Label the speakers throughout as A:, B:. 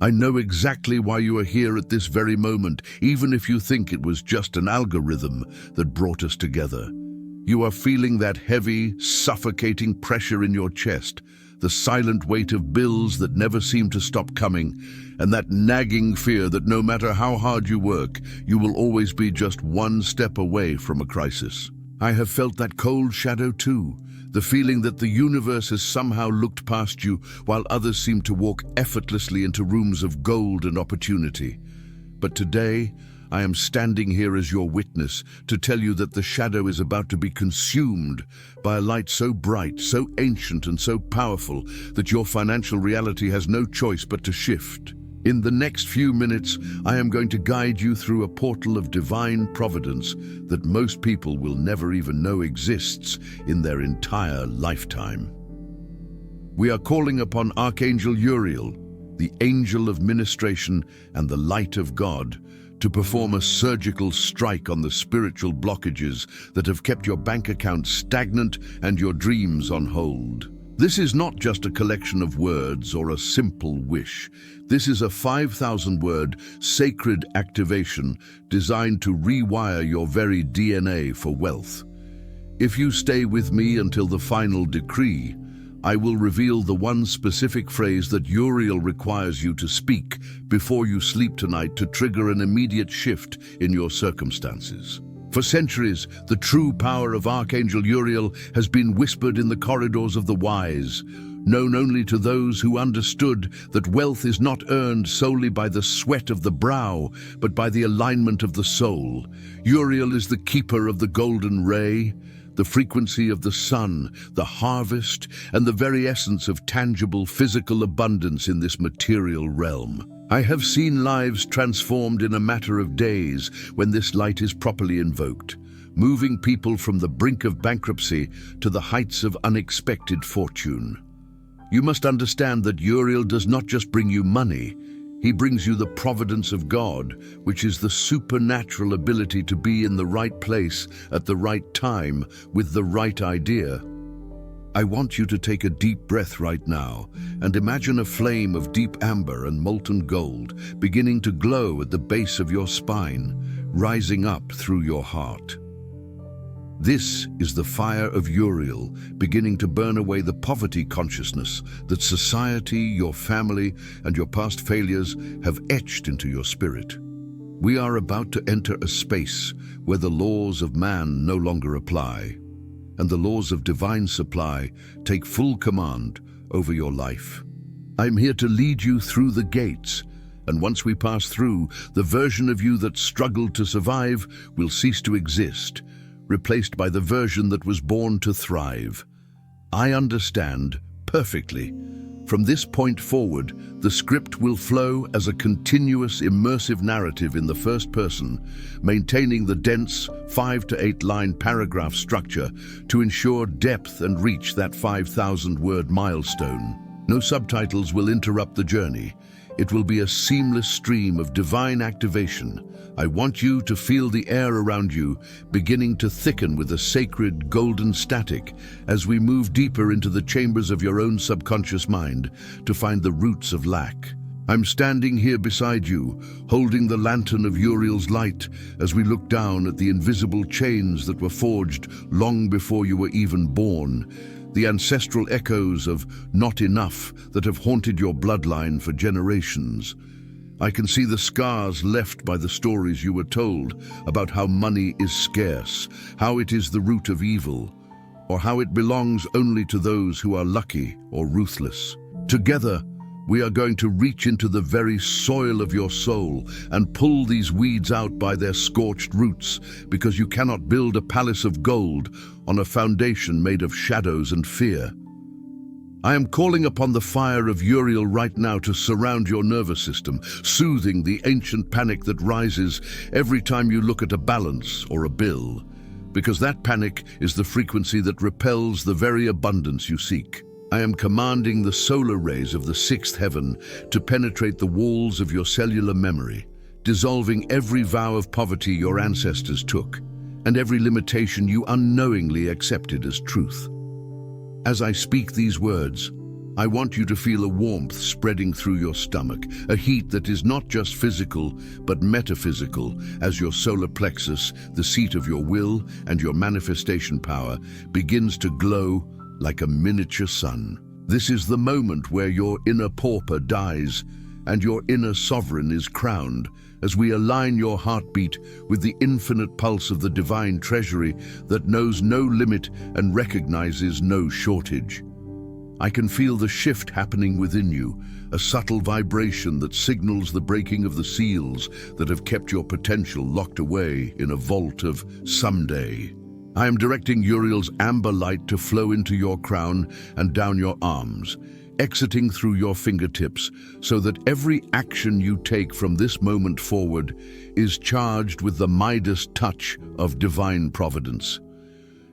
A: I know exactly why you are here at this very moment, even if you think it was just an algorithm that brought us together. You are feeling that heavy, suffocating pressure in your chest, the silent weight of bills that never seem to stop coming, and that nagging fear that no matter how hard you work, you will always be just one step away from a crisis. I have felt that cold shadow too, the feeling that the universe has somehow looked past you while others seem to walk effortlessly into rooms of gold and opportunity. But today, I am standing here as your witness to tell you that the shadow is about to be consumed by a light so bright, so ancient, and so powerful that your financial reality has no choice but to shift. In the next few minutes, I am going to guide you through a portal of divine providence that most people will never even know exists in their entire lifetime. We are calling upon Archangel Uriel, the angel of ministration and the light of God, to perform a surgical strike on the spiritual blockages that have kept your bank account stagnant and your dreams on hold. This is not just a collection of words or a simple wish. This is a 5,000-word sacred activation designed to rewire your very DNA for wealth. If you stay with me until the final decree, I will reveal the one specific phrase that Uriel requires you to speak before you sleep tonight to trigger an immediate shift in your circumstances. For centuries, the true power of Archangel Uriel has been whispered in the corridors of the wise, known only to those who understood that wealth is not earned solely by the sweat of the brow, but by the alignment of the soul. Uriel is the keeper of the golden ray, the frequency of the sun, the harvest, and the very essence of tangible physical abundance in this material realm. I have seen lives transformed in a matter of days when this light is properly invoked, moving people from the brink of bankruptcy to the heights of unexpected fortune. You must understand that Uriel does not just bring you money, he brings you the providence of God, which is the supernatural ability to be in the right place at the right time with the right idea. I want you to take a deep breath right now and imagine a flame of deep amber and molten gold beginning to glow at the base of your spine, rising up through your heart. This is the fire of Uriel, beginning to burn away the poverty consciousness that society, your family, and your past failures have etched into your spirit. We are about to enter a space where the laws of man no longer apply, and the laws of divine supply take full command over your life. I'm here to lead you through the gates, and once we pass through, the version of you that struggled to survive will cease to exist, replaced by the version that was born to thrive. I understand perfectly. From this point forward, the script will flow as a continuous, immersive narrative in the first person, maintaining the dense 5 to 8 line paragraph structure to ensure depth and reach that 5,000-word milestone. No subtitles will interrupt the journey. It will be a seamless stream of divine activation. I want you to feel the air around you beginning to thicken with a sacred golden static as we move deeper into the chambers of your own subconscious mind to find the roots of lack. I'm standing here beside you, holding the lantern of Uriel's light as we look down at the invisible chains that were forged long before you were even born, the ancestral echoes of not enough that have haunted your bloodline for generations. I can see the scars left by the stories you were told about how money is scarce, how it is the root of evil, or how it belongs only to those who are lucky or ruthless. Together, we are going to reach into the very soil of your soul and pull these weeds out by their scorched roots, because you cannot build a palace of gold on a foundation made of shadows and fear. I am calling upon the fire of Uriel right now to surround your nervous system, soothing the ancient panic that rises every time you look at a balance or a bill, because that panic is the frequency that repels the very abundance you seek. I am commanding the solar rays of the sixth heaven to penetrate the walls of your cellular memory, dissolving every vow of poverty your ancestors took, and every limitation you unknowingly accepted as truth. As I speak these words, I want you to feel a warmth spreading through your stomach, a heat that is not just physical, but metaphysical, as your solar plexus, the seat of your will and your manifestation power, begins to glow like a miniature sun. This is the moment where your inner pauper dies and your inner sovereign is crowned, as we align your heartbeat with the infinite pulse of the divine treasury that knows no limit and recognizes no shortage. I can feel the shift happening within you, a subtle vibration that signals the breaking of the seals that have kept your potential locked away in a vault of someday. I am directing Uriel's amber light to flow into your crown and down your arms, exiting through your fingertips, so that every action you take from this moment forward is charged with the Midas touch of divine providence.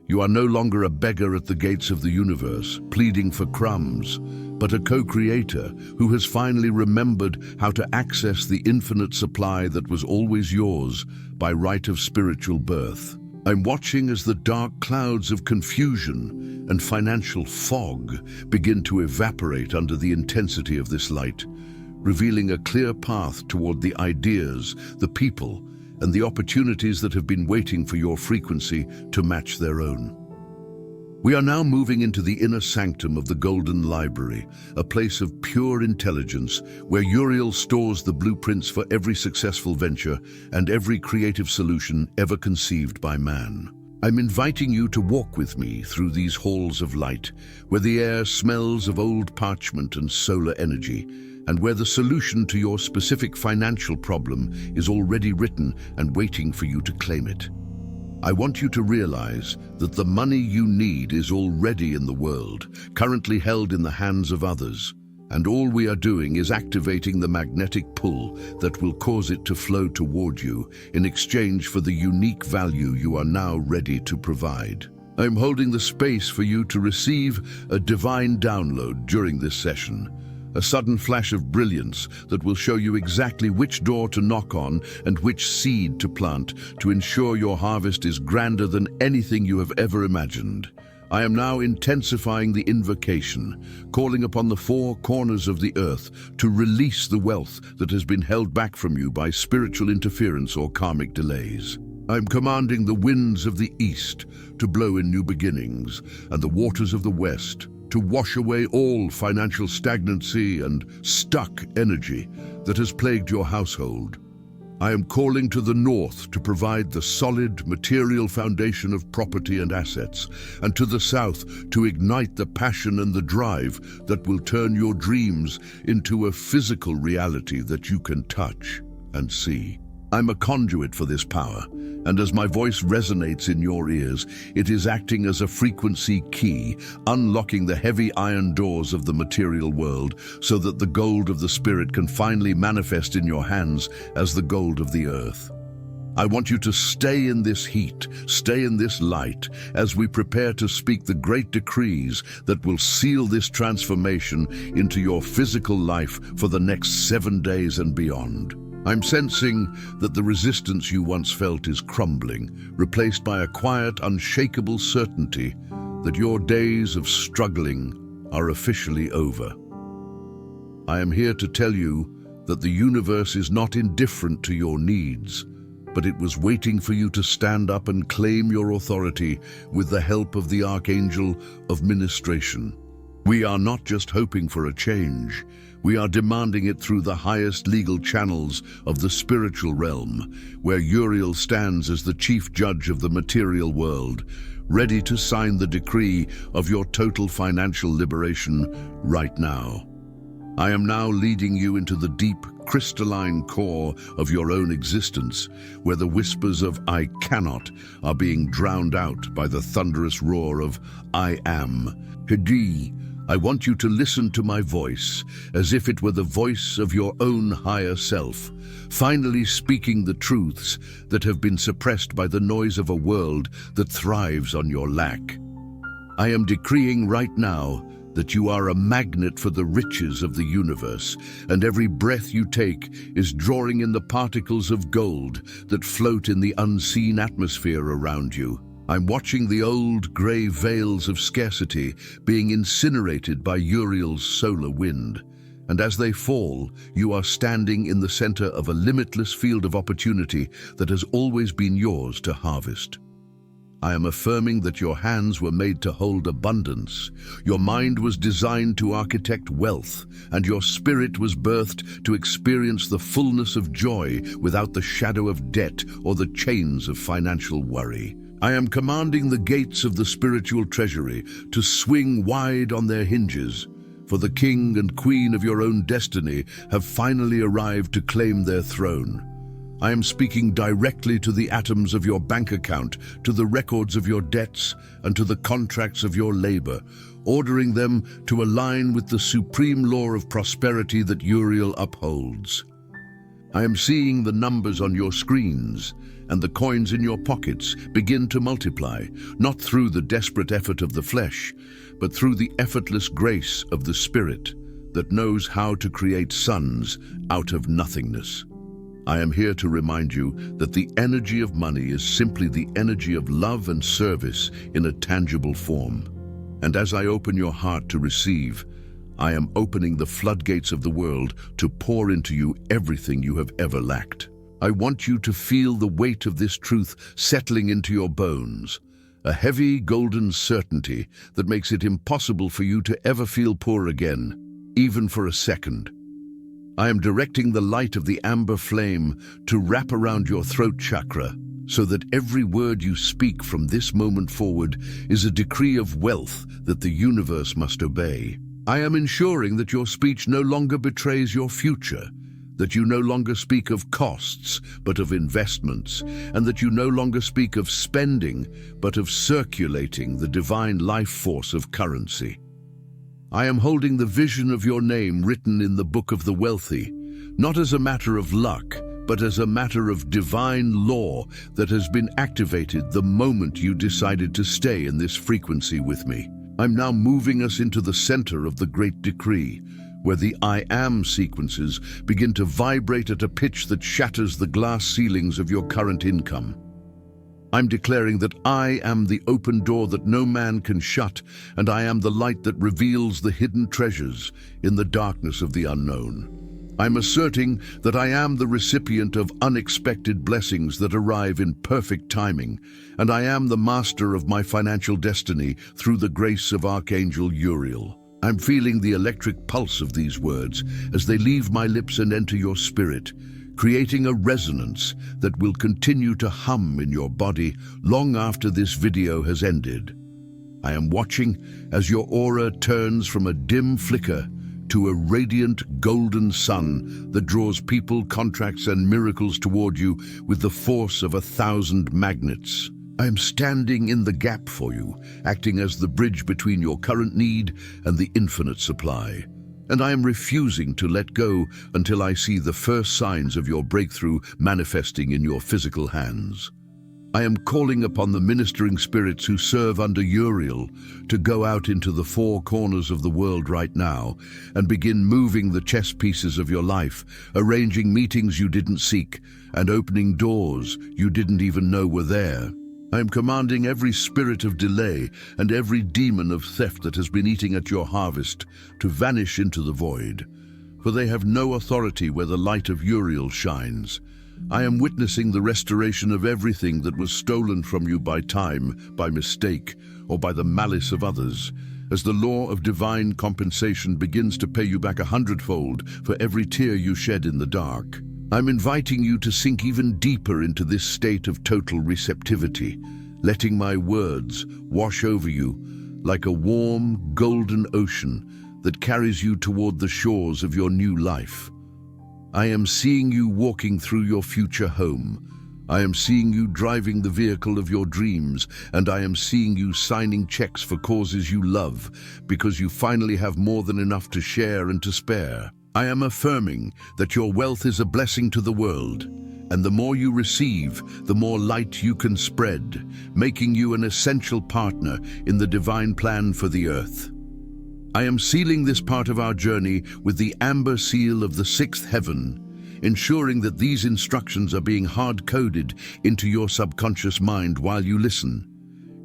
A: You are no longer a beggar at the gates of the universe, pleading for crumbs, but a co-creator who has finally remembered how to access the infinite supply that was always yours by right of spiritual birth. I'm watching as the dark clouds of confusion and financial fog begin to evaporate under the intensity of this light, revealing a clear path toward the ideas, the people, and the opportunities that have been waiting for your frequency to match their own. We are now moving into the inner sanctum of the Golden Library, a place of pure intelligence where Uriel stores the blueprints for every successful venture and every creative solution ever conceived by man. I'm inviting you to walk with me through these halls of light, where the air smells of old parchment and solar energy, and where the solution to your specific financial problem is already written and waiting for you to claim it. I want you to realize that the money you need is already in the world, currently held in the hands of others, and all we are doing is activating the magnetic pull that will cause it to flow toward you in exchange for the unique value you are now ready to provide. I'm holding the space for you to receive a divine download during this session, a sudden flash of brilliance that will show you exactly which door to knock on and which seed to plant to ensure your harvest is grander than anything you have ever imagined. I am now intensifying the invocation, calling upon the four corners of the earth to release the wealth that has been held back from you by spiritual interference or karmic delays. I'm commanding the winds of the east to blow in new beginnings and the waters of the west to wash away all financial stagnancy and stuck energy that has plagued your household. I am calling to the north to provide the solid material foundation of property and assets, and to the south to ignite the passion and the drive that will turn your dreams into a physical reality that you can touch and see. I'm a conduit for this power, and as my voice resonates in your ears, it is acting as a frequency key, unlocking the heavy iron doors of the material world so that the gold of the spirit can finally manifest in your hands as the gold of the earth. I want you to stay in this heat, stay in this light, as we prepare to speak the great decrees that will seal this transformation into your physical life for the next 7 days and beyond. I'm sensing that the resistance you once felt is crumbling, replaced by a quiet, unshakable certainty that your days of struggling are officially over. I am here to tell you that the universe is not indifferent to your needs, but it was waiting for you to stand up and claim your authority with the help of the Archangel of Ministration. We are not just hoping for a change, we are demanding it through the highest legal channels of the spiritual realm, where Uriel stands as the chief judge of the material world, ready to sign the decree of your total financial liberation right now. I am now leading you into the deep, crystalline core of your own existence, where the whispers of "I cannot" are being drowned out by the thunderous roar of "I am." Hadi, I want you to listen to my voice as if it were the voice of your own higher self, finally speaking the truths that have been suppressed by the noise of a world that thrives on your lack. I am decreeing right now that you are a magnet for the riches of the universe, and every breath you take is drawing in the particles of gold that float in the unseen atmosphere around you. I'm watching the old grey veils of scarcity being incinerated by Uriel's solar wind. And as they fall, you are standing in the center of a limitless field of opportunity that has always been yours to harvest. I am affirming that your hands were made to hold abundance, your mind was designed to architect wealth, and your spirit was birthed to experience the fullness of joy without the shadow of debt or the chains of financial worry. I am commanding the gates of the spiritual treasury to swing wide on their hinges, for the king and queen of your own destiny have finally arrived to claim their throne. I am speaking directly to the atoms of your bank account, to the records of your debts, and to the contracts of your labor, ordering them to align with the supreme law of prosperity that Uriel upholds. I am seeing the numbers on your screens and the coins in your pockets begin to multiply, not through the desperate effort of the flesh, but through the effortless grace of the Spirit that knows how to create sons out of nothingness. I am here to remind you that the energy of money is simply the energy of love and service in a tangible form. And as I open your heart to receive, I am opening the floodgates of the world to pour into you everything you have ever lacked. I want you to feel the weight of this truth settling into your bones, a heavy golden certainty that makes it impossible for you to ever feel poor again, even for a second. I am directing the light of the amber flame to wrap around your throat chakra, so that every word you speak from this moment forward is a decree of wealth that the universe must obey. I am ensuring that your speech no longer betrays your future, that you no longer speak of costs, but of investments, and that you no longer speak of spending, but of circulating the divine life force of currency. I am holding the vision of your name written in the Book of the Wealthy, not as a matter of luck, but as a matter of divine law that has been activated the moment you decided to stay in this frequency with me. I'm now moving us into the center of the Great Decree, where the I Am sequences begin to vibrate at a pitch that shatters the glass ceilings of your current income. I'm declaring that I am the open door that no man can shut, and I am the light that reveals the hidden treasures in the darkness of the unknown. I'm asserting that I am the recipient of unexpected blessings that arrive in perfect timing, and I am the master of my financial destiny through the grace of Archangel Uriel. I'm feeling the electric pulse of these words as they leave my lips and enter your spirit, creating a resonance that will continue to hum in your body long after this video has ended. I am watching as your aura turns from a dim flicker to a radiant golden sun that draws people, contracts, and miracles toward you with the force of 1,000 magnets. I am standing in the gap for you, acting as the bridge between your current need and the infinite supply. And I am refusing to let go until I see the first signs of your breakthrough manifesting in your physical hands. I am calling upon the ministering spirits who serve under Uriel to go out into the four corners of the world right now and begin moving the chess pieces of your life, arranging meetings you didn't seek and opening doors you didn't even know were there. I am commanding every spirit of delay and every demon of theft that has been eating at your harvest to vanish into the void, for they have no authority where the light of Uriel shines. I am witnessing the restoration of everything that was stolen from you by time, by mistake, or by the malice of others, as the law of divine compensation begins to pay you back 100-fold for every tear you shed in the dark. I'm inviting you to sink even deeper into this state of total receptivity, letting my words wash over you like a warm, golden ocean that carries you toward the shores of your new life. I am seeing you walking through your future home. I am seeing you driving the vehicle of your dreams, and I am seeing you signing checks for causes you love because you finally have more than enough to share and to spare. I am affirming that your wealth is a blessing to the world, and the more you receive, the more light you can spread, making you an essential partner in the divine plan for the earth. I am sealing this part of our journey with the amber seal of the sixth heaven, ensuring that these instructions are being hard-coded into your subconscious mind while you listen.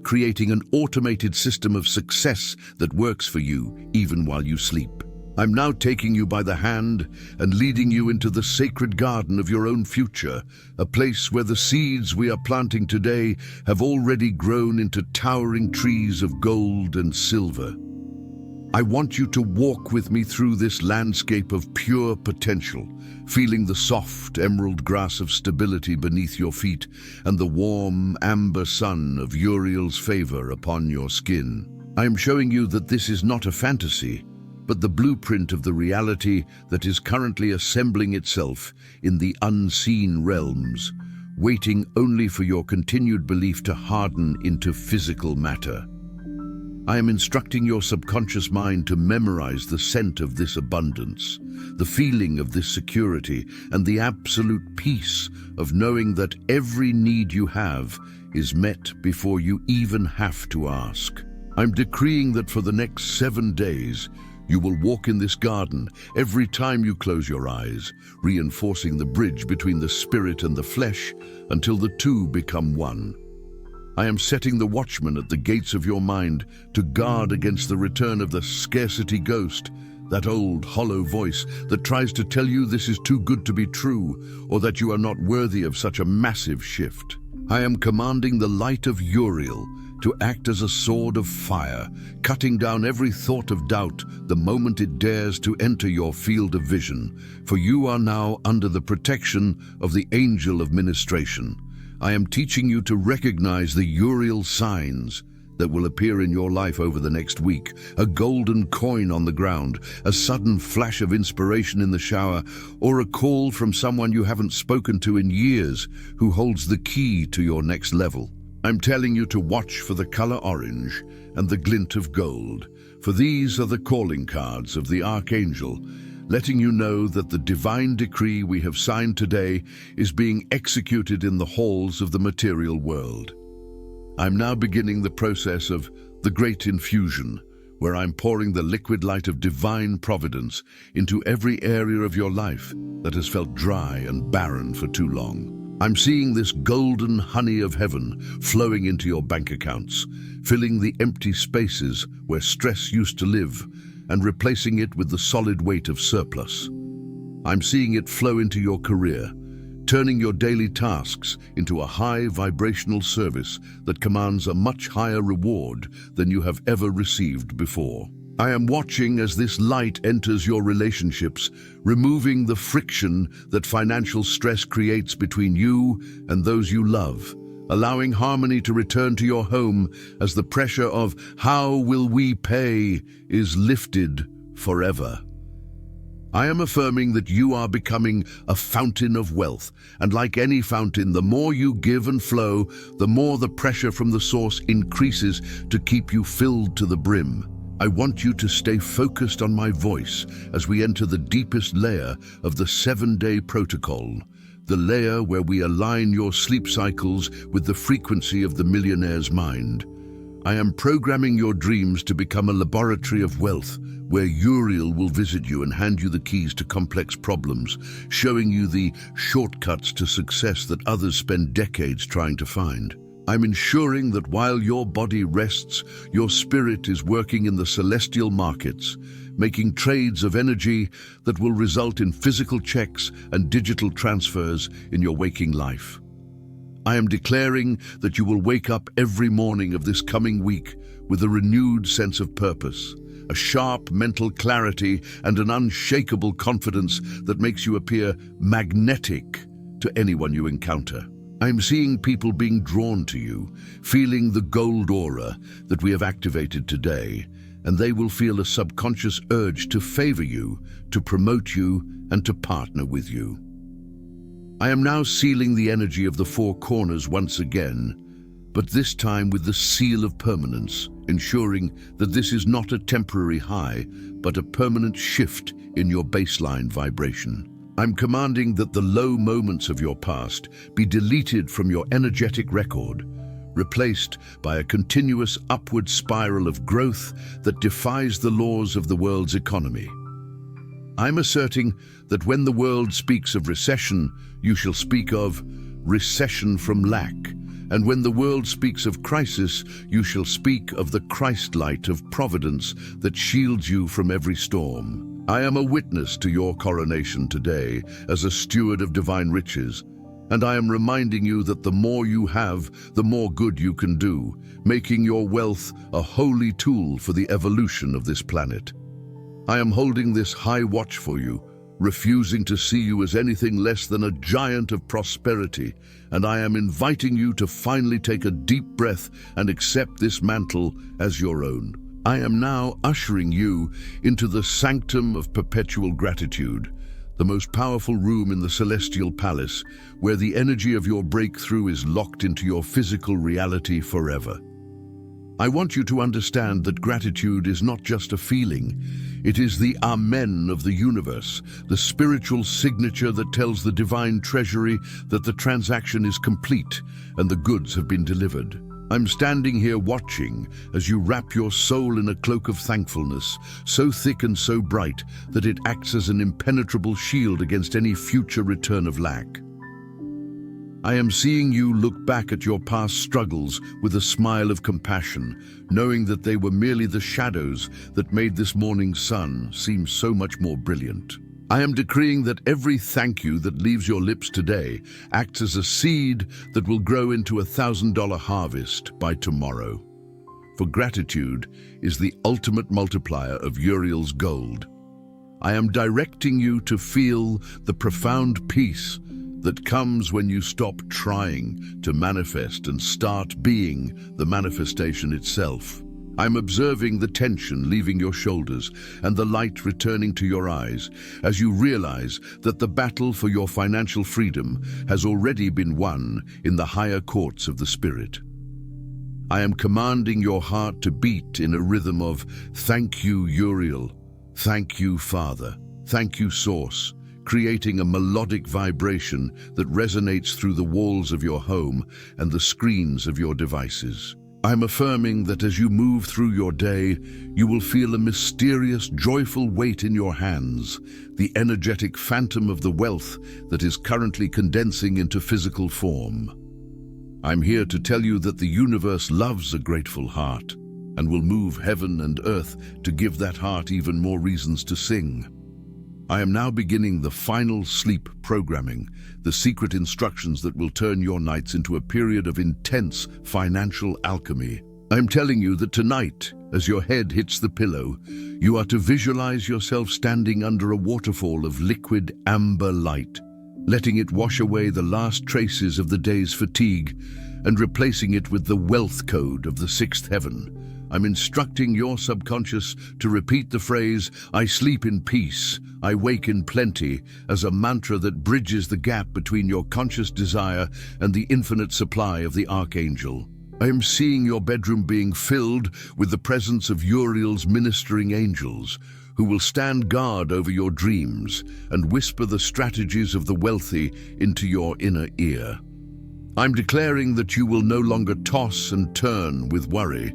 A: creating an automated system of success that works for you even while you sleep. I'm now taking you by the hand and leading you into the sacred garden of your own future, a place where the seeds we are planting today have already grown into towering trees of gold and silver. I want you to walk with me through this landscape of pure potential, feeling the soft emerald grass of stability beneath your feet and the warm amber sun of Uriel's favor upon your skin. I am showing you that this is not a fantasy, but the blueprint of the reality that is currently assembling itself in the unseen realms, waiting only for your continued belief to harden into physical matter. I am instructing your subconscious mind to memorize the scent of this abundance, the feeling of this security, and the absolute peace of knowing that every need you have is met before you even have to ask. I'm decreeing that for the next 7 days, you will walk in this garden every time you close your eyes, reinforcing the bridge between the spirit and the flesh until the two become one. I am setting the watchman at the gates of your mind to guard against the return of the scarcity ghost, that old hollow voice that tries to tell you this is too good to be true or that you are not worthy of such a massive shift. I am commanding the light of Uriel to act as a sword of fire, cutting down every thought of doubt the moment it dares to enter your field of vision, for you are now under the protection of the angel of ministration. I am teaching you to recognize the Uriel signs that will appear in your life over the next week: a golden coin on the ground, a sudden flash of inspiration in the shower, or a call from someone you haven't spoken to in years who holds the key to your next level. I'm telling you to watch for the color orange and the glint of gold, for these are the calling cards of the Archangel, letting you know that the divine decree we have signed today is being executed in the halls of the material world. I'm now beginning the process of the Great Infusion, where I'm pouring the liquid light of divine providence into every area of your life that has felt dry and barren for too long. I'm seeing this golden honey of heaven flowing into your bank accounts, filling the empty spaces where stress used to live and replacing it with the solid weight of surplus. I'm seeing it flow into your career, turning your daily tasks into a high vibrational service that commands a much higher reward than you have ever received before. I am watching as this light enters your relationships, removing the friction that financial stress creates between you and those you love, allowing harmony to return to your home as the pressure of "how will we pay" is lifted forever. I am affirming that you are becoming a fountain of wealth, and like any fountain, the more you give and flow, the more the pressure from the source increases to keep you filled to the brim. I want you to stay focused on my voice as we enter the deepest layer of the 7-day protocol, the layer where we align your sleep cycles with the frequency of the millionaire's mind. I am programming your dreams to become a laboratory of wealth, where Uriel will visit you and hand you the keys to complex problems, showing you the shortcuts to success that others spend decades trying to find. I'm ensuring that while your body rests, your spirit is working in the celestial markets, making trades of energy that will result in physical checks and digital transfers in your waking life. I am declaring that you will wake up every morning of this coming week with a renewed sense of purpose, a sharp mental clarity, and an unshakable confidence that makes you appear magnetic to anyone you encounter. I'm seeing people being drawn to you, feeling the gold aura that we have activated today, and they will feel a subconscious urge to favor you, to promote you, and to partner with you. I am now sealing the energy of the 4 corners once again, but this time with the seal of permanence, ensuring that this is not a temporary high, but a permanent shift in your baseline vibration. I'm commanding that the low moments of your past be deleted from your energetic record, replaced by a continuous upward spiral of growth that defies the laws of the world's economy. I'm asserting that when the world speaks of recession, you shall speak of recession from lack, And when the world speaks of crisis, you shall speak of the Christ light of providence that shields you from every storm. I am a witness to your coronation today as a steward of divine riches, and I am reminding you that the more you have, the more good you can do, making your wealth a holy tool for the evolution of this planet. I am holding this high watch for you, refusing to see you as anything less than a giant of prosperity, and I am inviting you to finally take a deep breath and accept this mantle as your own. I am now ushering you into the sanctum of perpetual gratitude, the most powerful room in the celestial palace, where the energy of your breakthrough is locked into your physical reality forever. I want you to understand that gratitude is not just a feeling. It is the Amen of the universe, the spiritual signature that tells the divine treasury that the transaction is complete and the goods have been delivered. I'm standing here watching as you wrap your soul in a cloak of thankfulness, so thick and so bright that it acts as an impenetrable shield against any future return of lack. I am seeing you look back at your past struggles with a smile of compassion, knowing that they were merely the shadows that made this morning's sun seem so much more brilliant. I am decreeing that every thank you that leaves your lips today acts as a seed that will grow into a $1,000 harvest by tomorrow. For gratitude is the ultimate multiplier of Uriel's gold. I am directing you to feel the profound peace that comes when you stop trying to manifest and start being the manifestation itself. I'm observing the tension leaving your shoulders and the light returning to your eyes as you realize that the battle for your financial freedom has already been won in the higher courts of the Spirit. I am commanding your heart to beat in a rhythm of thank you, Uriel, thank you, Father, thank you, Source, creating a melodic vibration that resonates through the walls of your home and the screens of your devices. I'm affirming that as you move through your day, you will feel a mysterious, joyful weight in your hands, the energetic phantom of the wealth that is currently condensing into physical form. I'm here to tell you that the universe loves a grateful heart and will move heaven and earth to give that heart even more reasons to sing. I am now beginning the final sleep programming, the secret instructions that will turn your nights into a period of intense financial alchemy. I'm telling you that tonight, as your head hits the pillow, you are to visualize yourself standing under a waterfall of liquid amber light, letting it wash away the last traces of the day's fatigue and replacing it with the wealth code of the sixth heaven. I'm instructing your subconscious to repeat the phrase, I sleep in peace, I wake in plenty, as a mantra that bridges the gap between your conscious desire and the infinite supply of the Archangel. I am seeing your bedroom being filled with the presence of Uriel's ministering angels, who will stand guard over your dreams and whisper the strategies of the wealthy into your inner ear. I'm declaring that you will no longer toss and turn with worry,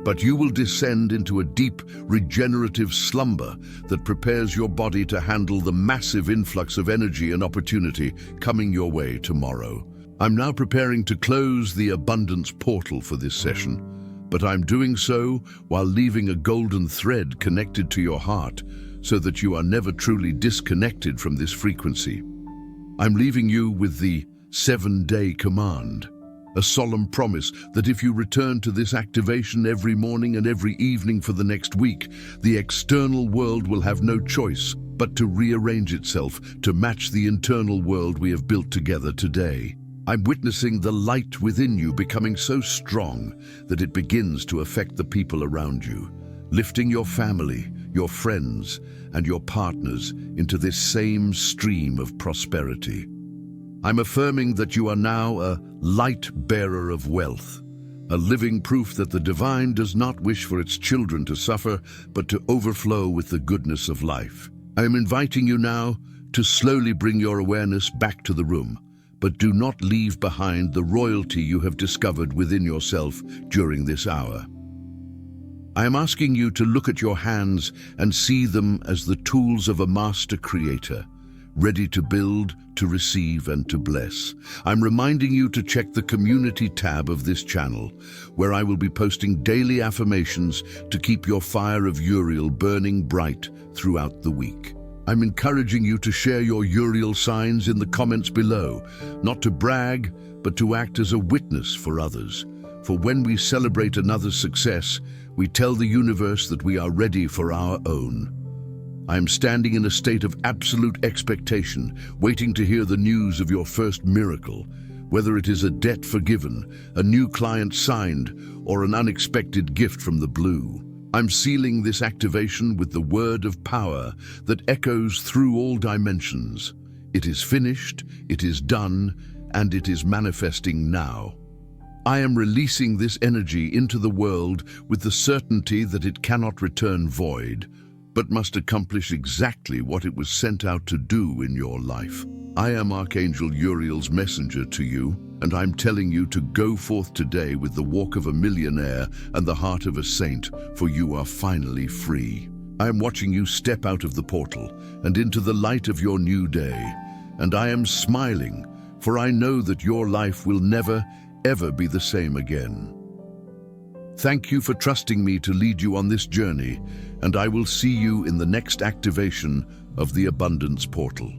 A: but you will descend into a deep, regenerative slumber that prepares your body to handle the massive influx of energy and opportunity coming your way tomorrow. I'm now preparing to close the abundance portal for this session, but I'm doing so while leaving a golden thread connected to your heart so that you are never truly disconnected from this frequency. I'm leaving you with the 7-day command, a solemn promise that if you return to this activation every morning and every evening for the next week, the external world will have no choice but to rearrange itself to match the internal world we have built together today. I'm witnessing the light within you becoming so strong that it begins to affect the people around you, lifting your family, your friends, and your partners into this same stream of prosperity. I'm affirming that you are now a light bearer of wealth, a living proof that the divine does not wish for its children to suffer, but to overflow with the goodness of life. I am inviting you now to slowly bring your awareness back to the room, but do not leave behind the royalty you have discovered within yourself during this hour. I am asking you to look at your hands and see them as the tools of a master creator, ready to build, to receive, and to bless. I'm reminding you to check the community tab of this channel, where I will be posting daily affirmations to keep your fire of Uriel burning bright throughout the week. I'm encouraging you to share your Uriel signs in the comments below, not to brag, but to act as a witness for others. For when we celebrate another's success, we tell the universe that we are ready for our own. I am standing in a state of absolute expectation, waiting to hear the news of your first miracle, whether it is a debt forgiven, a new client signed, or an unexpected gift from the blue. I'm sealing this activation with the word of power that echoes through all dimensions. It is finished, it is done, and it is manifesting now. I am releasing this energy into the world with the certainty that it cannot return void, but must accomplish exactly what it was sent out to do in your life. I am Archangel Uriel's messenger to you, and I'm telling you to go forth today with the walk of a millionaire and the heart of a saint, for you are finally free. I am watching you step out of the portal and into the light of your new day, and I am smiling, for I know that your life will never, ever be the same again. Thank you for trusting me to lead you on this journey, and I will see you in the next activation of the Abundance Portal.